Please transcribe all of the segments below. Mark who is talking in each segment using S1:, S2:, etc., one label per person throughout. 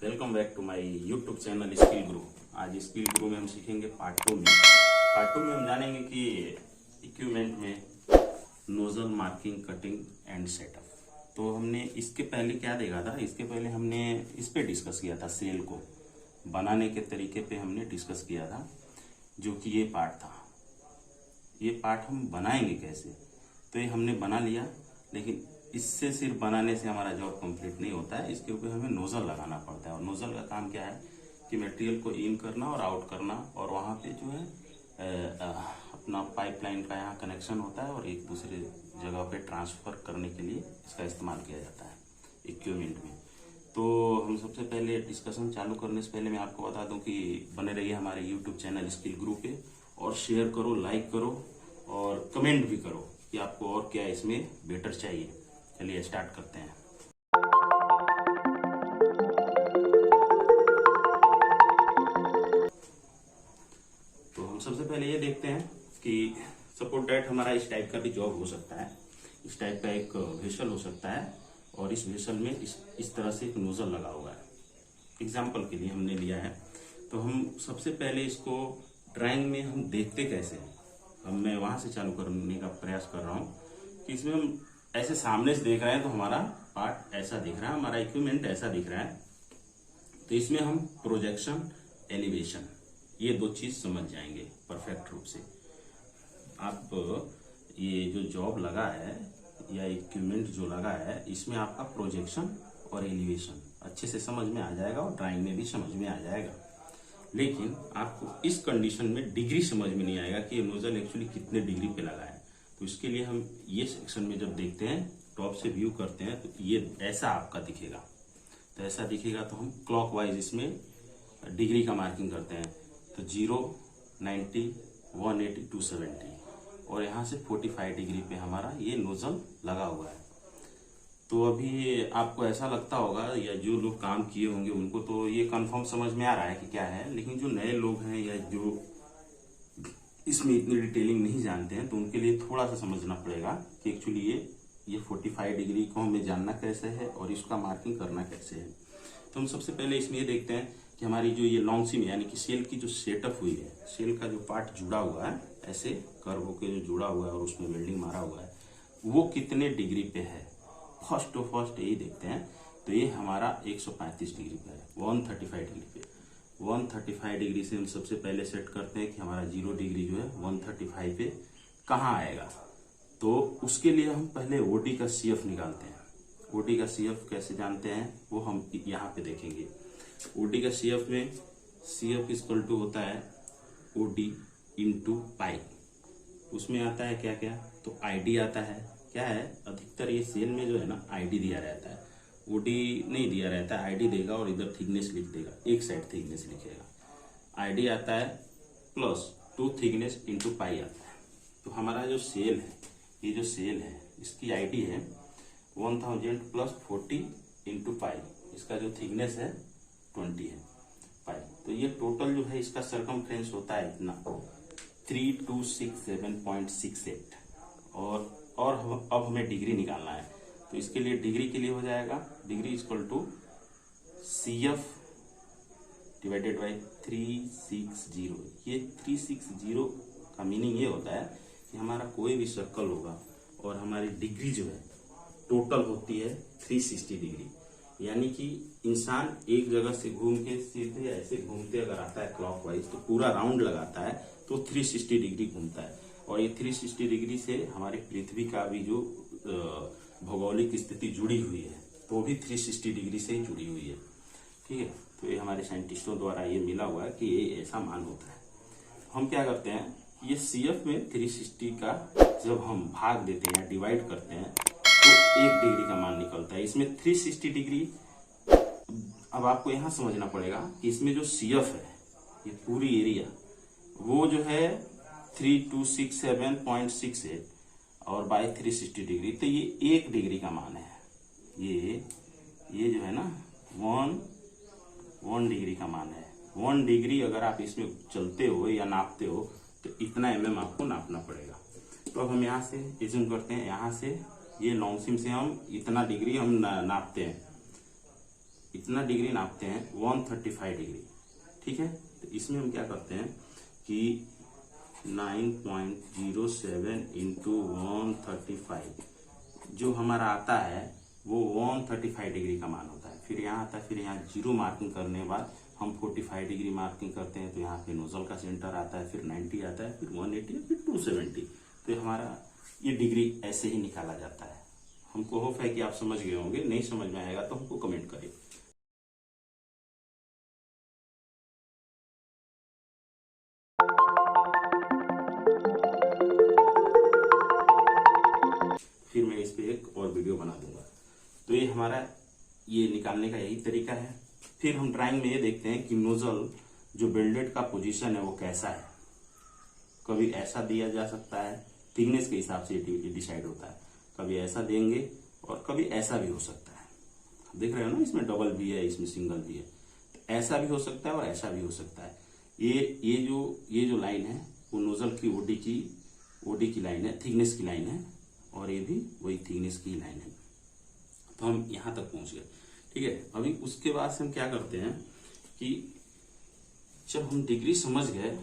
S1: Welcome back to my YouTube channel Skill Guru. आज skill गुरु में हम सीखेंगे पार्ट 2 में हम जानेंगे कि इक्विपमेंट में nozzle marking, cutting and setup. तो हमने इसके पहले क्या देखा था, इसके पहले हमने इस पे डिस्कस किया था, सेल को बनाने के तरीके पे हमने डिस्कस किया था, जो कि ये पार्ट था। ये पार्ट हम बनाएंगे कैसे, तो ये हमने बना लिया, लेकिन इससे सिर्फ बनाने से हमारा जॉब कंप्लीट नहीं होता है। इसके ऊपर हमें नोजल लगाना पड़ता है, और नोजल का काम क्या है कि मटेरियल को इन करना और आउट करना, और वहाँ पे जो है अपना पाइपलाइन का यहाँ कनेक्शन होता है और एक दूसरे जगह पे ट्रांसफर करने के लिए इसका इस्तेमाल किया जाता है इक्विपमेंट में। तो हम सबसे पहले डिस्कशन चालू करने से पहले मैं आपको बता दूं कि बने रहिए हमारे यूट्यूब चैनल स्किल ग्रुप पे, और शेयर करो, लाइक करो और कमेंट भी करो कि आपको और क्या इसमें बेटर चाहिए। चलिए स्टार्ट करते हैं। तो हम सबसे पहले ये देखते हैं कि सपोर्ट डेट हमारा इस टाइप का भी जॉब हो सकता है। इस टाइप का एक वेसल हो सकता है, और इस वेसल में इस तरह से एक नोजल लगा हुआ है। एग्जाम्पल के लिए हमने लिया है। तो हम सबसे पहले इसको ड्राइंग में हम देखते कैसे हैं, अब मैं वहां से चालू करने का प्रयास कर रहा हूँ कि इसमें हम ऐसे सामने से देख रहे हैं तो हमारा पार्ट ऐसा दिख रहा है, हमारा इक्विपमेंट ऐसा दिख रहा है। तो इसमें हम प्रोजेक्शन, एलिवेशन, ये दो चीज समझ जाएंगे परफेक्ट रूप से। आप ये जो जॉब लगा है या इक्विपमेंट जो लगा है, इसमें आपका प्रोजेक्शन और एलिवेशन अच्छे से समझ में आ जाएगा, और ड्राइंग में भी समझ में आ जाएगा। लेकिन आपको इस कंडीशन में डिग्री समझ में नहीं आएगा कि ये नोजल एक्चुअली कितने डिग्री पे लगा है। तो इसके लिए हम ये सेक्शन में जब देखते हैं, टॉप से व्यू करते हैं, तो ये ऐसा आपका दिखेगा। तो ऐसा दिखेगा तो हम क्लॉकवाइज इसमें डिग्री का मार्किंग करते हैं। तो 0, 90, 180, 270, और यहाँ से 45 डिग्री पे हमारा ये नोजल लगा हुआ है। तो अभी आपको ऐसा लगता होगा, या जो लोग काम किए होंगे उनको तो ये कंफर्म समझ में आ रहा है कि क्या है, लेकिन जो नए लोग हैं या जो इसमें इतनी डिटेलिंग नहीं जानते हैं, तो उनके लिए थोड़ा सा समझना पड़ेगा कि एक्चुअली ये 45 डिग्री को हमें जानना कैसे है और इसका मार्किंग करना कैसे है। तो हम सबसे पहले इसमें ये देखते हैं कि हमारी जो ये लॉन्ग सीम यानी कि सेल की जो सेटअप हुई है, सेल का जो पार्ट जुड़ा हुआ है, ऐसे कर्व होकर जो जुड़ा हुआ है और उसमें वेल्डिंग मारा हुआ है, वो कितने डिग्री पे है। फर्स्ट यही देखते हैं। तो ये हमारा 135 डिग्री पे है, 135 डिग्री पे। 135 डिग्री से हम सबसे पहले सेट करते हैं कि हमारा 0 डिग्री जो है 135 पे कहाँ आएगा। तो उसके लिए हम पहले ओडी का सीएफ निकालते हैं। ओडी का सीएफ कैसे जानते हैं वो हम यहाँ पे देखेंगे। ओडी का सीएफ में सीएफ इक्वल टू होता है ओडी इंटू पाई। उसमें आता है क्या क्या, तो आईडी आता है। क्या है, अधिकतर ये सेल में जो है ना आईडी दिया रहता है, ओडी नहीं दिया रहता है। आईडी देगा और इधर थिकनेस लिख देगा, एक साइड थिकनेस लिखेगा। आईडी आता है प्लस 2 थिकनेस इंटू पाई आता है। तो हमारा जो सेल है, ये जो सेल है इसकी आईडी है 1000 प्लस 40 इंटू पाई। इसका जो थिकनेस है 20 है पाई। तो ये टोटल जो है इसका सरकमफ्रेंस होता है इतना 3267.68। और अब हमें डिग्री निकालना है। तो इसके लिए डिग्री के लिए हो जाएगा degree equal to CF divided by 360। ये 360 का मीनिंग ये होता है कि हमारा कोई भी सर्कल होगा और हमारी डिग्री जो है टोटल होती है 360 डिग्री। यानी कि इंसान एक जगह से घूम के सीधे ऐसे घूमते अगर आता है क्लॉकवाइज, तो पूरा राउंड लगाता है तो 360 डिग्री घूमता है। और ये 360 डिग्री से हमारी पृथ्वी का भी जो भौगोलिक स्थिति जुड़ी हुई है, तो भी 360 डिग्री से ही जुड़ी हुई है। ठीक है, तो ये हमारे साइंटिस्टों द्वारा ये मिला हुआ है कि ये ऐसा मान होता है। हम क्या करते हैं, ये CF में 360 का जब हम भाग देते हैं या डिवाइड करते हैं, तो 1 डिग्री का मान निकलता है। इसमें 360 डिग्री। अब आपको यहां समझना पड़ेगा कि इसमें जो CF है, ये पूरी एरिया, वो जो है 3267.68 और बाई 360 डिग्री, तो ये 1 डिग्री का मान है। ये जो है ना 1 डिग्री का मान है। 1 डिग्री अगर आप इसमें चलते हो या नापते हो, तो इतना आपको नापना पड़ेगा। तो अब हम यहाँ से एज्यूम करते हैं, यहाँ से ये लॉन्ग सिम से हम इतना डिग्री हम नापते हैं। इतना डिग्री नापते हैं 135 डिग्री, ठीक है। तो इसमें हम क्या करते हैं कि 9.07 इंटू 135 जो हमारा आता है वो 135 डिग्री का मान होता है। फिर यहाँ आता है, फिर यहाँ 0 मार्किंग करने के बाद हम 45 डिग्री मार्किंग करते हैं, तो यहाँ पे नोजल का सेंटर आता है, फिर 90 आता है, फिर 180, फिर 270। तो हमारा ये डिग्री ऐसे ही निकाला जाता है। हमको होप है कि आप समझ गए होंगे, नहीं समझ में आएगा तो हमको कमेंट करें। फिर मैं इस पे एक और वीडियो बना दूंगा। तो ये हमारा ये निकालने का यही तरीका है। फिर हम ड्राइंग में ये देखते हैं कि नोजल जो बेल्डेड का पोजीशन है वो कैसा है। कभी ऐसा दिया जा सकता है, थिकनेस के हिसाब से डिसाइड होता है। कभी ऐसा देंगे और कभी ऐसा भी हो सकता है। देख रहे हो ना, इसमें डबल भी है, इसमें सिंगल भी है। तो ऐसा भी हो सकता है और ऐसा भी हो सकता है। ये जो लाइन है वो नोजल की ओडी की लाइन है, थिकनेस की लाइन है, और ये भी वही थिकनेस की लाइन है। तो हम यहां तक पहुंच गए, ठीक है। अभी उसके बाद से हम क्या करते हैं कि जब हम डिग्री समझ गए,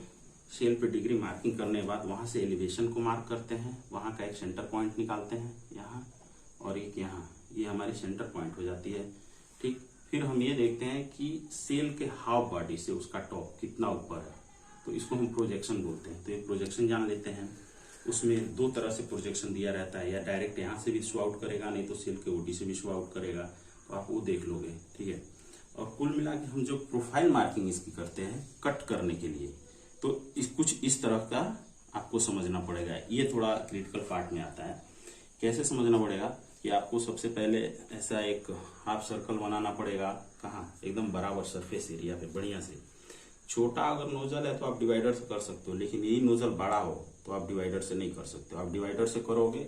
S1: सेल पे डिग्री मार्किंग करने के बाद वहां से एलिवेशन को मार्क करते हैं, वहां का एक सेंटर पॉइंट निकालते हैं यहाँ, और एक यहाँ, ये हमारी सेंटर पॉइंट हो जाती है, ठीक। फिर हम ये देखते हैं कि सेल के हाफ बॉडी से उसका टॉप कितना ऊपर है, तो इसको हम प्रोजेक्शन बोलते हैं। तो ये प्रोजेक्शन जान लेते हैं। उसमें दो तरह से प्रोजेक्शन दिया रहता है, या डायरेक्ट यहाँ से भी शो आउट करेगा, नहीं तो सेल के ओडी से भी शो आउट करेगा, तो आप वो देख लोगे, ठीक है। और कुल मिला के हम जो प्रोफाइल मार्किंग इसकी करते हैं कट करने के लिए, तो कुछ इस तरह का आपको समझना पड़ेगा। ये थोड़ा क्रिटिकल पार्ट में आता है। कैसे समझना पड़ेगा कि आपको सबसे पहले ऐसा एक हाफ सर्कल बनाना पड़ेगा, कहाँ, एकदम बराबर सरफेस एरिया पे बढ़िया से। छोटा अगर नोजल है तो आप डिवाइडर से कर सकते हो, लेकिन यही नोजल बड़ा हो तो आप डिवाइडर से नहीं कर सकते हो। आप डिवाइडर से करोगे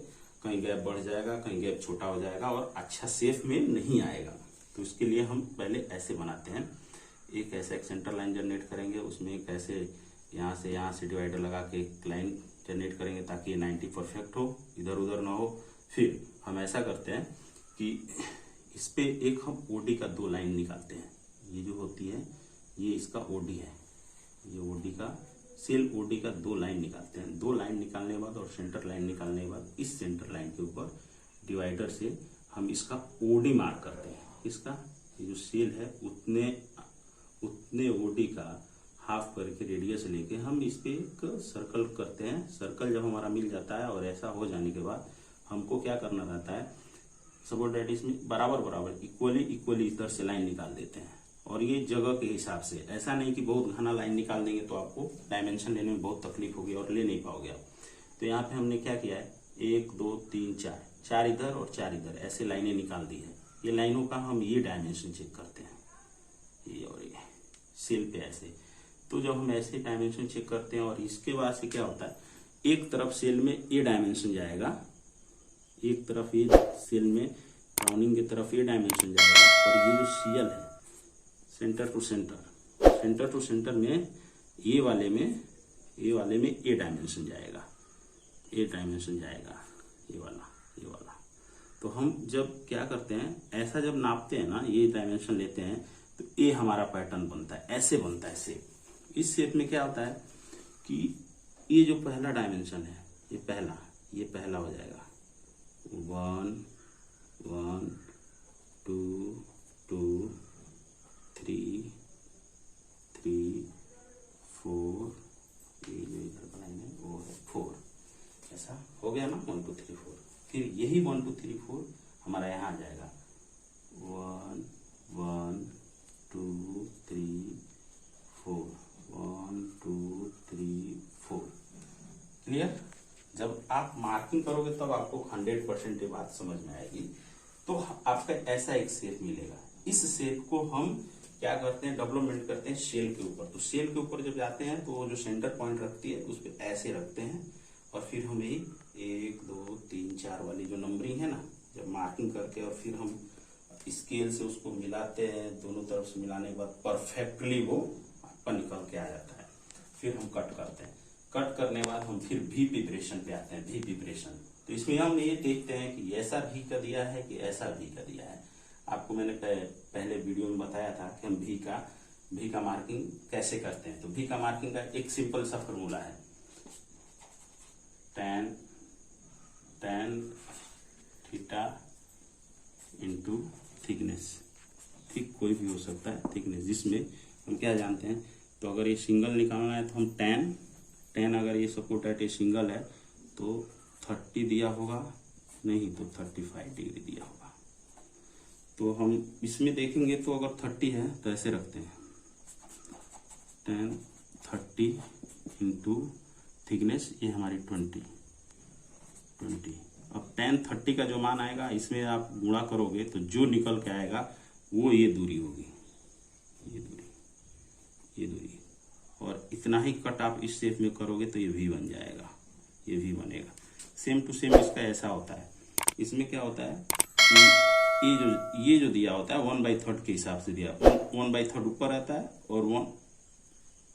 S1: कहीं गैप बढ़ जाएगा, कहीं गैप छोटा हो जाएगा और अच्छा शेप में नहीं आएगा। तो इसके लिए हम पहले ऐसे बनाते हैं, एक ऐसा एक सेंटर लाइन जनरेट करेंगे, उसमें एक ऐसे यहाँ से डिवाइडर लगा के एक लाइन जनरेट करेंगे ताकि ये 90 परफेक्ट हो, इधर उधर ना हो। फिर हम ऐसा करते हैं कि इस पे एक हम ओडी का 2 लाइन निकालते हैं। ये जो होती है ये इसका ओडी है, ये ओडी का सेल ओडी का 2 लाइन निकालते हैं। 2 लाइन निकालने के बाद और सेंटर लाइन निकालने के बाद इस सेंटर लाइन के ऊपर डिवाइडर से हम इसका ओडी मार्क करते हैं। इसका ये जो सेल है उतने ओडी का हाफ करके रेडियस लेके हम इस पे एक सर्कल करते हैं। सर्कल जब हमारा मिल जाता है और ऐसा हो जाने के बाद हमको क्या करना रहता है, सपोज दैट इसमें बराबर इक्वली इधर से लाइन निकाल देते हैं। और ये जगह के हिसाब से, ऐसा नहीं कि बहुत घना लाइन निकाल देंगे तो आपको डायमेंशन लेने में बहुत तकलीफ होगी और ले नहीं पाओगे आप। तो यहाँ पे हमने क्या किया है, 1 2 3 4 इधर और 4 इधर, ऐसे लाइनें निकाल दी है। ये लाइनों का हम ये डायमेंशन चेक करते हैं, ये और ये सेल पे ऐसे। तो जब हम ऐसे डायमेंशन चेक करते हैं और इसके बाद से क्या होता है, एक तरफ सेल में ये डायमेंशन जाएगा, एक तरफ ये सेल में राउंडिंग की तरफ ये डायमेंशन जाएगा, और ये जो सीएल है सेंटर टू सेंटर में ये वाले में ये डायमेंशन जाएगा, ये वाला। तो हम जब क्या करते हैं, ऐसा जब नापते हैं ना, ये डायमेंशन लेते हैं, तो ये हमारा पैटर्न बनता है, ऐसे बनता है शेप। इस शेप में क्या होता है कि ये जो पहला डायमेंशन है, ये पहला हो जाएगा 1 1 2 2 3 3 4, ये जो इधर का लाइन है वो है 4। ऐसा हो गया ना, 1 2 3 4। फिर यही 1 2 3 4 हमारा यहाँ आ जाएगा 1 1 2 3 4 1 2 3 4। क्लियर? जब आप मार्किंग करोगे तब आपको 100% ये बात समझ में आएगी। तो आपका ऐसा एक शेप मिलेगा। इस शेप को हम क्या करते हैं, डेवलपमेंट करते हैं शेल के ऊपर। तो शेल के ऊपर जब जाते हैं तो वो जो सेंटर पॉइंट रखती है उस पर ऐसे रखते हैं, और फिर हम यही 1 2 3 4 वाली जो नंबरिंग है ना, जब मार्किंग करके और फिर हम स्केल से उसको मिलाते हैं, दोनों तरफ से मिलाने के बाद परफेक्टली वो आपका निकल के आ जाता है। फिर हम कट करते हैं, कट करने के बाद हम फिर भी प्रिपरेशन पे आते हैं, भी प्रिपरेशन। तो इसमें हम ये देखते हैं कि ऐसा भी का दिया है कि ऐसा भी का दिया है। आपको आपको मैंने पहले वीडियो में बताया था कि हम भी का मार्किंग कैसे करते हैं। तो भी का मार्किंग का एक सिंपल सा फॉर्मूला है, tan थीटा इंटू थिकनेस। ठीक, कोई भी हो सकता है थिकनेस, जिसमें हम क्या जानते हैं, तो अगर ये सिंगल निकालना है तो हम tan अगर ये सपोर्ट एट ए सिंगल है तो 30 दिया होगा, नहीं तो 35 डिग्री दिया होगा। तो हम इसमें देखेंगे तो अगर 30 है तो ऐसे रखते हैं, tan 30 इंटू थिकनेस, ये हमारी 20। अब tan 30 का जो मान आएगा इसमें आप गुणा करोगे तो जो निकल के आएगा वो ये दूरी होगी, ये दूरी, और इतना ही कट आप इस शेप में करोगे तो ये भी बन जाएगा, ये भी बनेगा। सेम टू सेम इसका ऐसा होता है। इसमें क्या होता है कि ये जो दिया होता है 1/3 के हिसाब से दिया, 1/3 ऊपर रहता है और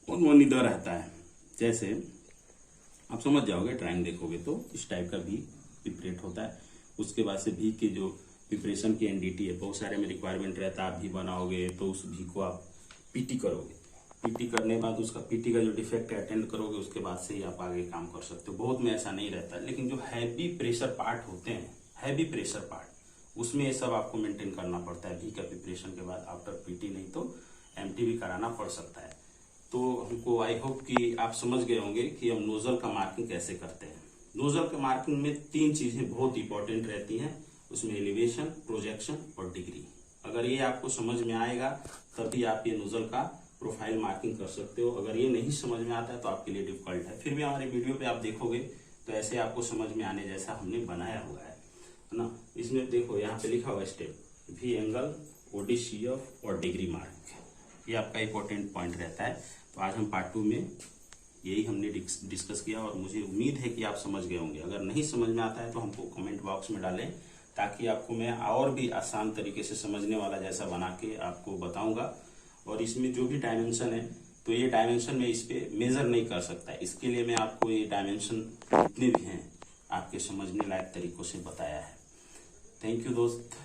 S1: 1 इधर रहता है। जैसे आप समझ जाओगे, ड्राइंग देखोगे तो इस टाइप का भी पिपरेट होता है। उसके बाद से भी की जो प्रिपरेशन की एनडीटी है, बहुत सारे में रिक्वायरमेंट रहता है। आप भी बनाओगे तो उस भी को आप पीटी करोगे, पीटी करने के बाद उसका पीटी का जो डिफेक्ट है अटेंड करोगे, उसके बाद से ही आप आगे काम कर सकते हो। बहुत में ऐसा नहीं रहता, लेकिन जो हैवी प्रेशर पार्ट होते हैं, हैवी प्रेशर पार्ट, उसमें ये सब आपको मेंटेन करना पड़ता है। भी का प्रिपरेशन के बाद आफ्टर पीटी, नहीं तो एमटी भी कराना पड़ सकता है। तो हमको आई होप कि आप समझ गए होंगे कि हम नोजल का मार्किंग कैसे करते हैं। नोजल के मार्किंग में 3 चीजें बहुत इंपॉर्टेंट रहती हैं, उसमें एलिवेशन, प्रोजेक्शन और डिग्री। अगर ये आपको समझ में आएगा तभी आप ये नोजल का प्रोफाइल मार्किंग कर सकते हो। अगर ये नहीं समझ में आता है तो आपके लिए डिफिकल्ट है। फिर भी हमारे वीडियो पे आप देखोगे तो ऐसे आपको समझ में आने जैसा हमने बनाया हुआ है ना। इसमें देखो यहाँ पे लिखा हुआ स्टेप, भी एंगल, ODCF और डिग्री मार्क, ये आपका इंपॉर्टेंट पॉइंट रहता है। तो आज हम पार्ट 2 में यही हमने डिस्कस किया और मुझे उम्मीद है कि आप समझ गए होंगे। अगर नहीं समझ में आता है तो हमको कमेंट बॉक्स में डालें, ताकि आपको मैं और भी आसान तरीके से समझने वाला जैसा बना के आपको बताऊंगा। और इसमें जो भी डायमेंशन है, तो ये डायमेंशन में इस पे मेजर नहीं कर सकता, इसके लिए मैं आपको ये डायमेंशन जितने भी हैं आपके समझने लायक तरीकों से बताया है। थैंक यू दोस्त।